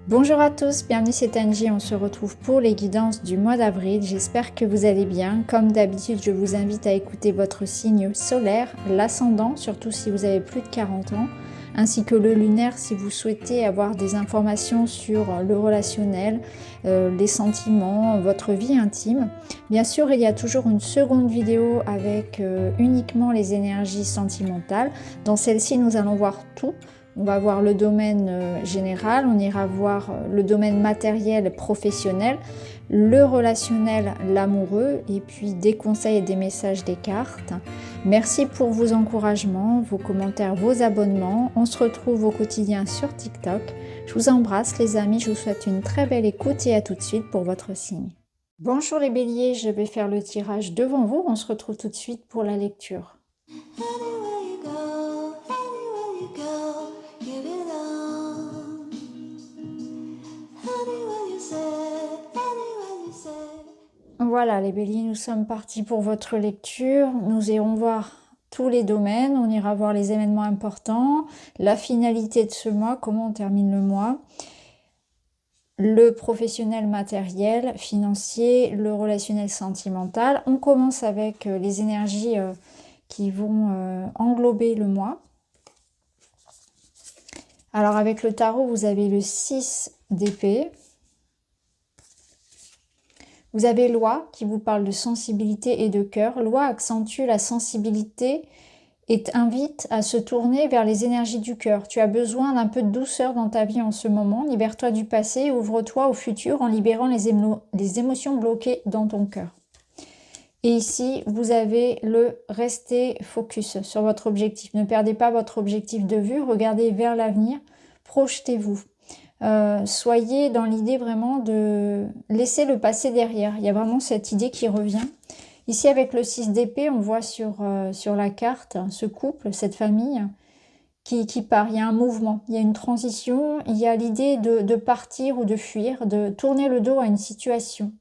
Bonjour à tous, bienvenue c'est Angie, on se retrouve pour les guidances du mois d'avril. J'espère que vous allez bien. Comme d'habitude, je vous invite à écouter votre signe solaire, l'ascendant, surtout si vous avez plus de 40 ans, ainsi que le lunaire si vous souhaitez avoir des informations sur le relationnel, les sentiments, votre vie intime. Bien sûr, il y a toujours une seconde vidéo avec uniquement les énergies sentimentales. Dans celle-ci, nous allons voir tout. On va voir le domaine général, on ira voir le domaine matériel, professionnel, le relationnel, l'amoureux, et puis des conseils et des messages des cartes. Merci pour vos encouragements, vos commentaires, vos abonnements. On se retrouve au quotidien sur TikTok. Je vous embrasse les amis, je vous souhaite une très belle écoute et à tout de suite pour votre signe. Bonjour les béliers, je vais faire le tirage devant vous. On se retrouve tout de suite pour la lecture. Voilà les béliers, nous sommes partis pour votre lecture. Nous irons voir tous les domaines, on ira voir les événements importants, la finalité de ce mois, comment on termine le mois, le professionnel matériel, financier, le relationnel sentimental. On commence avec les énergies qui vont englober le mois. Alors avec le tarot, vous avez le 6 d'épée. Vous avez Loi qui vous parle de sensibilité et de cœur. Loi accentue la sensibilité et t'invite à se tourner vers les énergies du cœur. Tu as besoin d'un peu de douceur dans ta vie en ce moment. Libère-toi du passé, ouvre-toi au futur en libérant les émotions bloquées dans ton cœur. Et ici, vous avez le rester focus sur votre objectif. Ne perdez pas votre objectif de vue, regardez vers l'avenir, projetez-vous. Soyez dans l'idée vraiment de laisser le passé derrière. Il y a vraiment cette idée qui revient. Ici, avec le 6 d'épée, on voit sur la carte ce couple, cette famille qui part. Il y a un mouvement, il y a une transition, il y a l'idée de partir ou de fuir, de tourner le dos à une situation.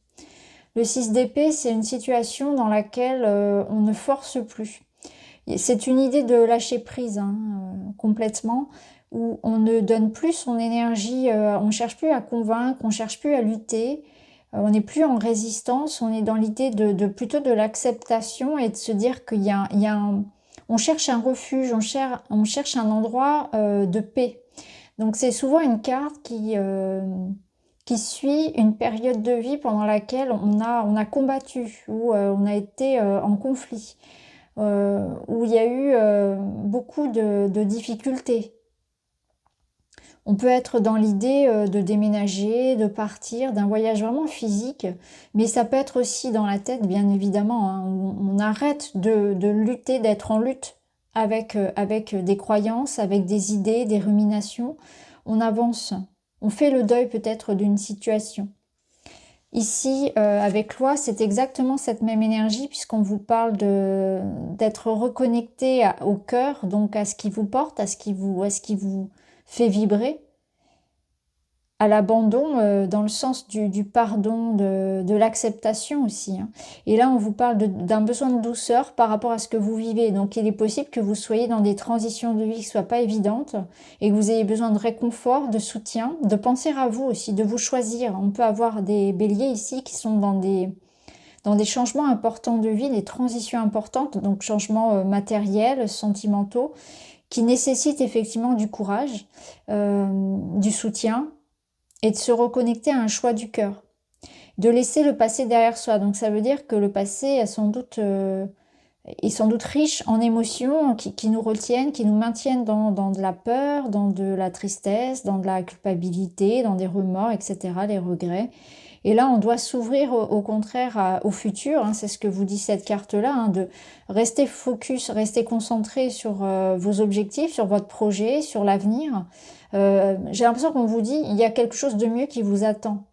Le 6 d'épée, c'est une situation dans laquelle on ne force plus. C'est une idée de lâcher prise complètement, où on ne donne plus son énergie, on ne cherche plus à convaincre, on ne cherche plus à lutter, on n'est plus en résistance, on est dans l'idée plutôt de l'acceptation et de se dire qu'il y a on cherche un refuge, on cherche un endroit de paix. Donc c'est souvent une carte qui suit une période de vie pendant laquelle on a combattu, où on a été en conflit. Où il y a eu beaucoup de difficultés. On peut être dans l'idée de déménager, de partir, d'un voyage vraiment physique, mais ça peut être aussi dans la tête, bien évidemment. On arrête de lutter, d'être en lutte avec des croyances, avec des idées, des ruminations. On avance, on fait le deuil peut-être d'une situation. Ici, avec Loi, c'est exactement cette même énergie puisqu'on vous parle d'être reconnecté au cœur, donc à ce qui vous porte, à ce qui vous fait vibrer, à l'abandon dans le sens du pardon, de l'acceptation aussi. Et là, on vous parle d'un besoin de douceur par rapport à ce que vous vivez. Donc, il est possible que vous soyez dans des transitions de vie qui ne soient pas évidentes et que vous ayez besoin de réconfort, de soutien, de penser à vous aussi, de vous choisir. On peut avoir des béliers ici qui sont dans des changements importants de vie, des transitions importantes, donc changements matériels, sentimentaux, qui nécessitent effectivement du courage, du soutien, et de se reconnecter à un choix du cœur, de laisser le passé derrière soi. Donc ça veut dire que le passé est sans doute riche en émotions qui nous retiennent, qui nous maintiennent dans de la peur, dans de la tristesse, dans de la culpabilité, dans des remords, etc., les regrets. Et là, on doit s'ouvrir au contraire au futur, c'est ce que vous dit cette carte-là, de rester focus, rester concentré sur vos objectifs, sur votre projet, sur l'avenir. J'ai l'impression qu'on vous dit, il y a quelque chose de mieux qui vous attend.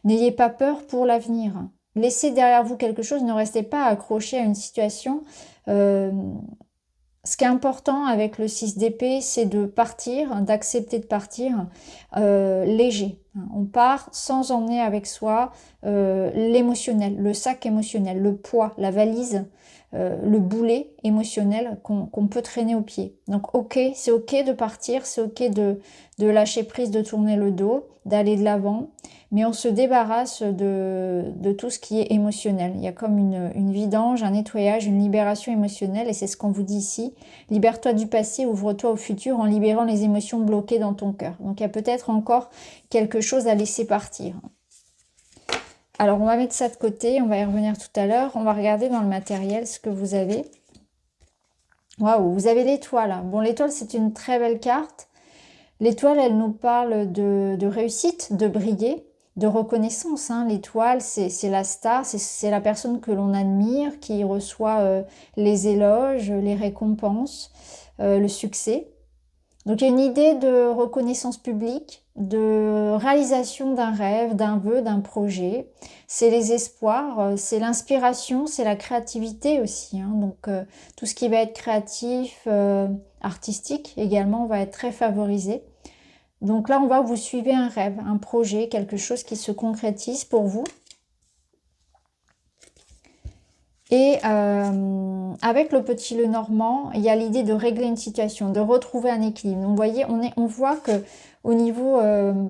N'ayez pas peur pour l'avenir. Laissez derrière vous quelque chose, ne restez pas accroché à une situation. Ce qui est important avec le 6 d'épée, c'est de partir, d'accepter de partir léger. On part sans emmener avec soi l'émotionnel, le sac émotionnel, le poids, la valise le boulet émotionnel qu'on peut traîner au pied. Donc ok, c'est ok de partir, c'est ok de lâcher prise, de tourner le dos, d'aller de l'avant, mais on se débarrasse de tout ce qui est émotionnel. Il y a comme une vidange, un nettoyage, une libération émotionnelle, et c'est ce qu'on vous dit ici. Libère-toi du passé, ouvre-toi au futur en libérant les émotions bloquées dans ton cœur. Donc il y a peut-être encore quelque chose à laisser partir. Alors, on va mettre ça de côté, on va y revenir tout à l'heure. On va regarder dans le matériel ce que vous avez. Waouh, vous avez l'étoile. Bon, l'étoile, c'est une très belle carte. L'étoile, elle nous parle de réussite, de briller, de reconnaissance. Hein. L'étoile, c'est la star, c'est la personne que l'on admire, qui reçoit les éloges, les récompenses, le succès. Donc il y a une idée de reconnaissance publique, de réalisation d'un rêve, d'un vœu, d'un projet. C'est les espoirs, c'est l'inspiration, c'est la créativité aussi. Hein. Donc tout ce qui va être créatif, artistique également va être très favorisé. Donc là, vous suivez un rêve, un projet, quelque chose qui se concrétise pour vous. Et avec le petit Lenormand, il y a l'idée de régler une situation, de retrouver un équilibre. Donc, vous voyez, on voit que au niveau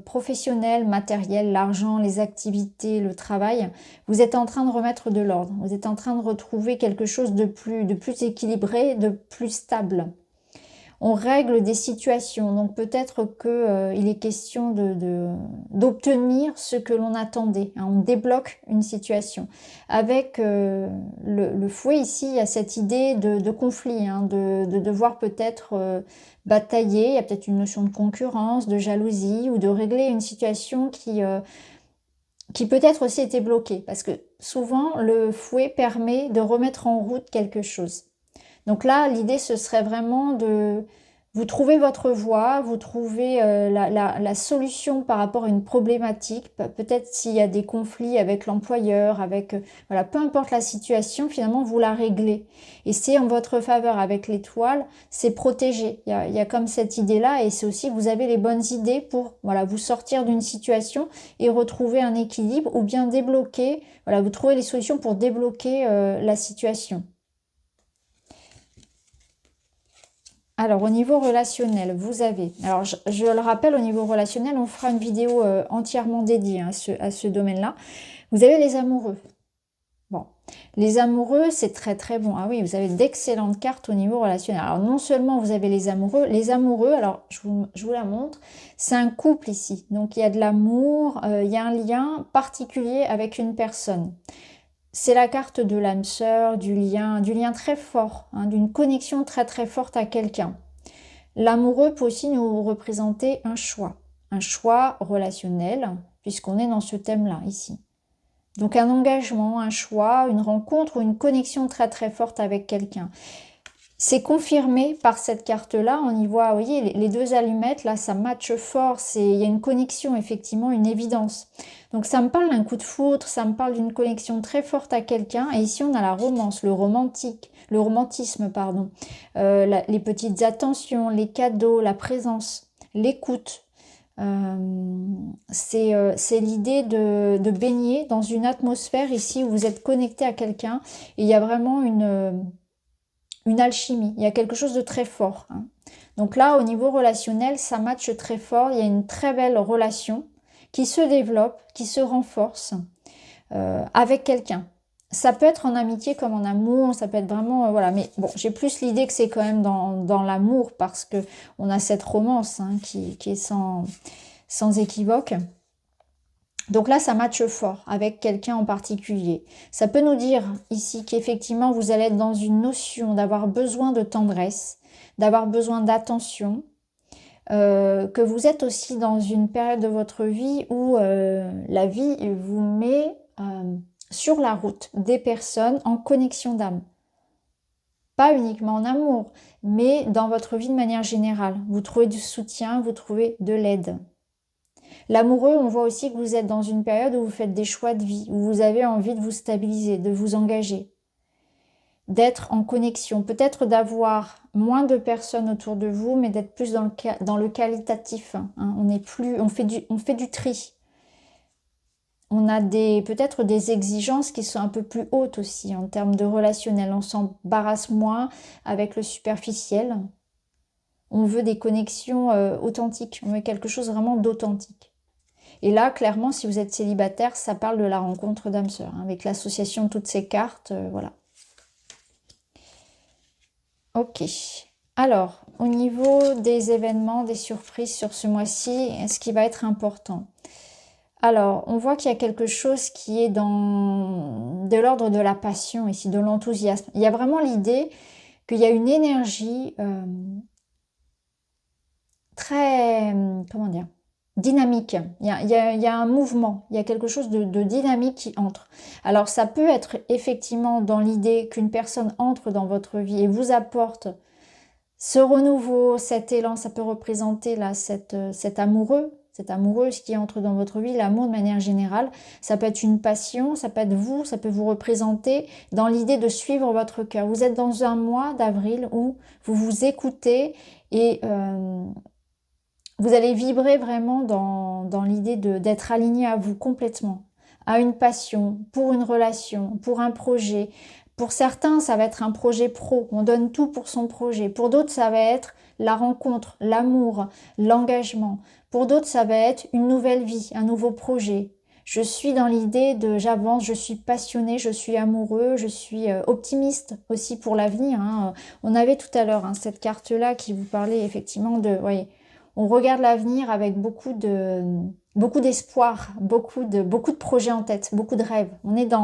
professionnel, matériel, l'argent, les activités, le travail, vous êtes en train de remettre de l'ordre. Vous êtes en train de retrouver quelque chose de plus équilibré, de plus stable. On règle des situations, donc peut-être qu'il est question d'obtenir ce que l'on attendait. Hein, on débloque une situation. Avec le fouet ici, il y a cette idée de conflit, hein, de devoir peut-être batailler. Il y a peut-être une notion de concurrence, de jalousie ou de régler une situation qui peut-être aussi était bloquée. Parce que souvent, le fouet permet de remettre en route quelque chose. Donc là, l'idée, ce serait vraiment de vous trouver votre voie, vous trouver la solution par rapport à une problématique. Peut-être s'il y a des conflits avec l'employeur, avec voilà, peu importe la situation, finalement, vous la réglez. Et c'est en votre faveur avec l'étoile, c'est protégé. Il y a comme cette idée-là, et c'est aussi que vous avez les bonnes idées pour voilà, vous sortir d'une situation et retrouver un équilibre, ou bien débloquer, voilà, vous trouvez les solutions pour débloquer la situation. Alors, au niveau relationnel, vous avez... Alors, je le rappelle, au niveau relationnel, on fera une vidéo entièrement dédiée hein, à ce domaine-là. Vous avez les amoureux. Bon, les amoureux, c'est très très bon. Ah oui, vous avez d'excellentes cartes au niveau relationnel. Alors, non seulement vous avez les amoureux, alors je vous la montre, c'est un couple ici. Donc, il y a de l'amour, il y a un lien particulier avec une personne. C'est la carte de l'âme sœur, du lien très fort, hein, d'une connexion très très forte à quelqu'un. L'amoureux peut aussi nous représenter un choix relationnel, puisqu'on est dans ce thème-là ici. Donc un engagement, un choix, une rencontre ou une connexion très très forte avec quelqu'un. C'est confirmé par cette carte-là, on y voit, vous voyez, les deux allumettes, là, ça matche fort, il y a une connexion, effectivement, une évidence. Donc ça me parle d'un coup de foudre, ça me parle d'une connexion très forte à quelqu'un, et ici on a la romance, le romantisme, pardon, les petites attentions, les cadeaux, la présence, l'écoute. C'est l'idée de baigner dans une atmosphère ici où vous êtes connecté à quelqu'un, et il y a vraiment une alchimie, il y a quelque chose de très fort. Hein. Donc là, au niveau relationnel, ça matche très fort, il y a une très belle relation qui se développe, qui se renforce avec quelqu'un. Ça peut être en amitié comme en amour, ça peut être vraiment... voilà, mais bon, j'ai plus l'idée que c'est quand même dans l'amour parce que on a cette romance hein, qui est sans équivoque. Donc là, ça matche fort avec quelqu'un en particulier. Ça peut nous dire ici qu'effectivement, vous allez être dans une notion d'avoir besoin de tendresse, d'avoir besoin d'attention, que vous êtes aussi dans une période de votre vie où la vie vous met sur la route des personnes en connexion d'âme. Pas uniquement en amour, mais dans votre vie de manière générale. Vous trouvez du soutien, vous trouvez de l'aide. L'amoureux, on voit aussi que vous êtes dans une période où vous faites des choix de vie, où vous avez envie de vous stabiliser, de vous engager, d'être en connexion, peut-être d'avoir moins de personnes autour de vous, mais d'être plus dans le qualitatif. Hein. On fait du tri. On a peut-être des exigences qui sont un peu plus hautes aussi en termes de relationnel. On s'embarrasse moins avec le superficiel. On veut des connexions authentiques. On veut quelque chose vraiment d'authentique. Et là, clairement, si vous êtes célibataire, ça parle de la rencontre d'âme sœur, hein, avec l'association de toutes ces cartes, voilà. Ok. Alors, au niveau des événements, des surprises sur ce mois-ci, ce qui va être important. Alors, on voit qu'il y a quelque chose qui est de l'ordre de la passion ici, de l'enthousiasme. Il y a vraiment l'idée qu'il y a une énergie très, comment dire, dynamique. Il y a un mouvement, il y a quelque chose de dynamique qui entre. Alors, ça peut être effectivement dans l'idée qu'une personne entre dans votre vie et vous apporte ce renouveau, cet élan. Ça peut représenter là cet amoureux, cette amoureuse qui entre dans votre vie, l'amour de manière générale. Ça peut être une passion, ça peut être vous, ça peut vous représenter dans l'idée de suivre votre cœur. Vous êtes dans un mois d'avril où vous vous écoutez et vous allez vibrer vraiment dans l'idée d'être aligné à vous complètement, à une passion, pour une relation, pour un projet. Pour certains, ça va être un projet pro, on donne tout pour son projet. Pour d'autres, ça va être la rencontre, l'amour, l'engagement. Pour d'autres, ça va être une nouvelle vie, un nouveau projet. Je suis dans l'idée de j'avance, je suis passionné, je suis amoureux, je suis optimiste aussi pour l'avenir, hein. On avait tout à l'heure hein, cette carte-là qui vous parlait effectivement de... Voyez, on regarde l'avenir avec beaucoup d'espoir, beaucoup de projets en tête, beaucoup de rêves. On est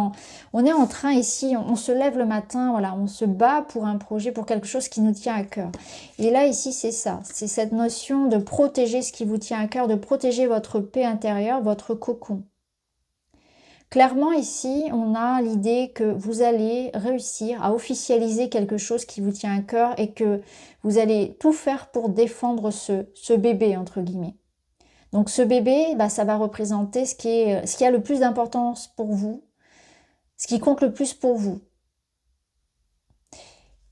en train ici, on se lève le matin, voilà, on se bat pour un projet, pour quelque chose qui nous tient à cœur. Et là, ici, c'est ça, c'est cette notion de protéger ce qui vous tient à cœur, de protéger votre paix intérieure, votre cocon. Clairement, ici, on a l'idée que vous allez réussir à officialiser quelque chose qui vous tient à cœur et que vous allez tout faire pour défendre ce bébé, entre guillemets. Donc ce bébé, bah, ça va représenter ce qui a le plus d'importance pour vous, ce qui compte le plus pour vous.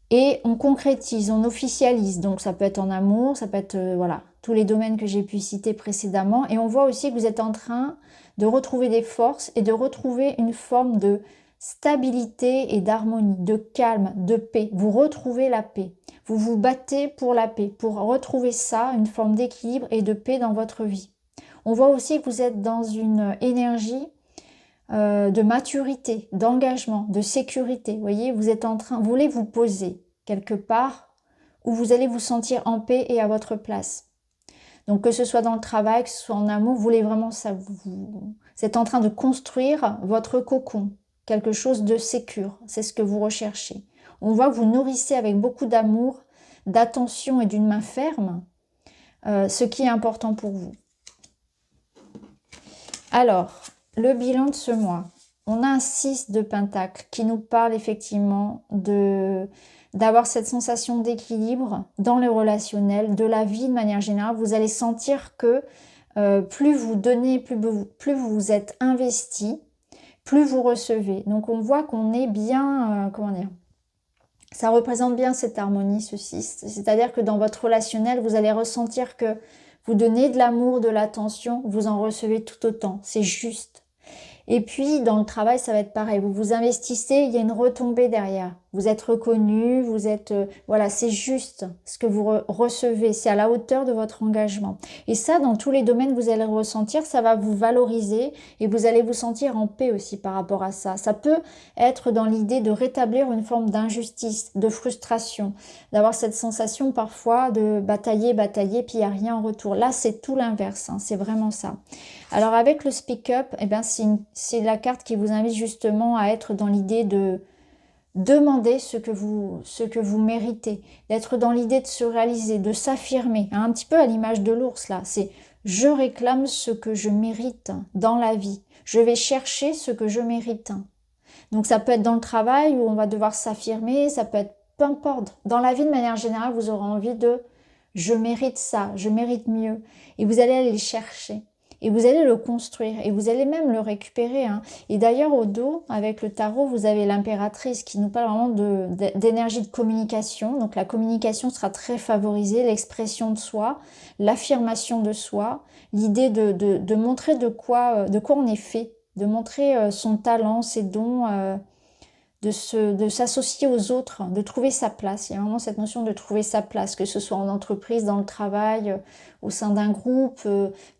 Et on concrétise, on officialise. Donc ça peut être en amour, ça peut être voilà, tous les domaines que j'ai pu citer précédemment. Et on voit aussi que vous êtes en train de retrouver des forces et de retrouver une forme de stabilité et d'harmonie, de calme, de paix. Vous retrouvez la paix. Vous vous battez pour la paix, pour retrouver ça, une forme d'équilibre et de paix dans votre vie. On voit aussi que vous êtes dans une énergie de maturité, d'engagement, de sécurité. Vous voyez, vous êtes en train, vous voulez vous poser quelque part où vous allez vous sentir en paix et à votre place. Donc que ce soit dans le travail, que ce soit en amour, vous voulez vraiment ça. Vous êtes en train de construire votre cocon, quelque chose de sécure. C'est ce que vous recherchez. On voit que vous nourrissez avec beaucoup d'amour, d'attention et d'une main ferme ce qui est important pour vous. Alors, le bilan de ce mois. On a un 6 de Pentacle qui nous parle effectivement d'avoir cette sensation d'équilibre dans le relationnel, de la vie de manière générale. Vous allez sentir que plus vous donnez, plus vous êtes investi, plus vous recevez. Donc on voit qu'on est bien, comment dire, ça représente bien cette harmonie, ce 6. C'est-à-dire que dans votre relationnel, vous allez ressentir que vous donnez de l'amour, de l'attention, vous en recevez tout autant. C'est juste. Et puis, dans le travail, ça va être pareil. Vous vous investissez, il y a une retombée derrière. Vous êtes reconnu, vous êtes... voilà, c'est juste ce que vous recevez. C'est à la hauteur de votre engagement. Et ça, dans tous les domaines, vous allez ressentir, ça va vous valoriser et vous allez vous sentir en paix aussi par rapport à ça. Ça peut être dans l'idée de rétablir une forme d'injustice, de frustration, d'avoir cette sensation parfois de batailler, puis il n'y a rien en retour. Là, c'est tout l'inverse, hein, c'est vraiment ça. Alors avec le Speak Up, eh ben, c'est la carte qui vous invite justement à être dans l'idée de demander ce que vous méritez, d'être dans l'idée de se réaliser, de s'affirmer, hein, un petit peu à l'image de l'ours là, c'est je réclame ce que je mérite dans la vie, je vais chercher ce que je mérite. Donc ça peut être dans le travail où on va devoir s'affirmer, ça peut être peu importe, dans la vie de manière générale vous aurez envie de je mérite ça, je mérite mieux et vous allez aller le chercher. Et vous allez le construire et vous allez même le récupérer, hein. Et d'ailleurs au dos, avec le tarot, vous avez l'impératrice qui nous parle vraiment d'énergie de communication. Donc la communication sera très favorisée, l'expression de soi, l'affirmation de soi, l'idée de montrer de quoi on est fait. de montrer son talent, ses dons, de s'associer aux autres, de trouver sa place. Il y a vraiment cette notion de trouver sa place, que ce soit en entreprise, dans le travail, au sein d'un groupe,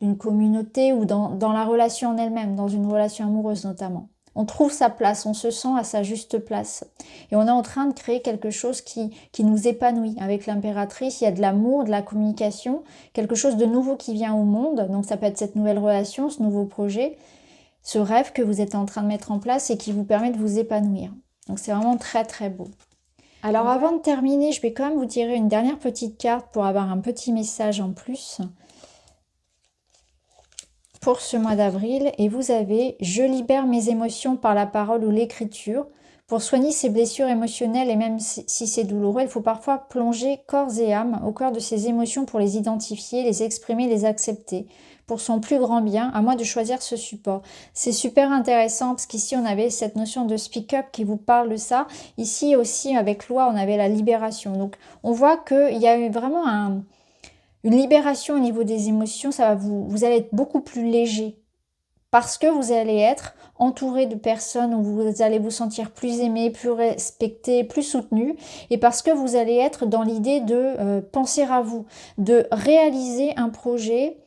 d'une communauté ou dans la relation en elle-même, dans une relation amoureuse notamment. On trouve sa place, on se sent à sa juste place. Et on est en train de créer quelque chose qui nous épanouit. Avec l'impératrice, il y a de l'amour, de la communication, quelque chose de nouveau qui vient au monde. Donc ça peut être cette nouvelle relation, ce nouveau projet, ce rêve que vous êtes en train de mettre en place et qui vous permet de vous épanouir. Donc c'est vraiment très très beau. Alors avant de terminer, je vais quand même vous tirer une dernière petite carte pour avoir un petit message en plus pour ce mois d'avril. Et vous avez « Je libère mes émotions par la parole ou l'écriture ». Pour soigner ces blessures émotionnelles et même si c'est douloureux, il faut parfois plonger corps et âme au cœur de ces émotions pour les identifier, les exprimer, les accepter. Pour son plus grand bien, à moi de choisir ce support. C'est super intéressant parce qu'ici on avait cette notion de speak-up qui vous parle de ça. Ici aussi avec loi on avait la libération. Donc on voit qu'il y a eu vraiment une libération au niveau des émotions. Ça va vous allez être beaucoup plus léger. Parce que vous allez être entouré de personnes où vous allez vous sentir plus aimé, plus respecté, plus soutenu. Et parce que vous allez être dans l'idée de penser à vous, de réaliser un projet,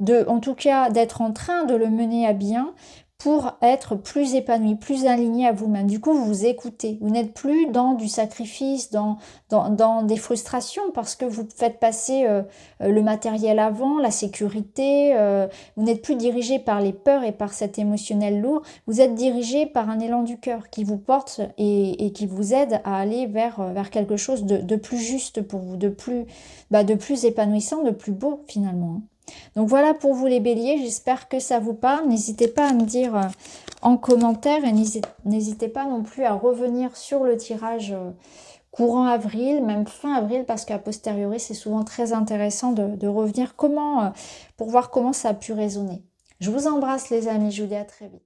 en tout cas d'être en train de le mener à bien pour être plus épanoui, plus aligné à vous-même. Du coup, vous vous écoutez. Vous n'êtes plus dans du sacrifice, dans des frustrations parce que vous faites passer le matériel avant, la sécurité. Vous n'êtes plus dirigé par les peurs et par cet émotionnel lourd. Vous êtes dirigé par un élan du cœur qui vous porte et qui vous aide à aller vers quelque chose de plus juste pour vous, de plus épanouissant, de plus beau finalement. Donc voilà pour vous les béliers, j'espère que ça vous parle. N'hésitez pas à me dire en commentaire et n'hésitez pas non plus à revenir sur le tirage courant avril, même fin avril, parce qu'à posteriori c'est souvent très intéressant de revenir pour voir comment ça a pu résonner. Je vous embrasse les amis, je vous dis à très vite.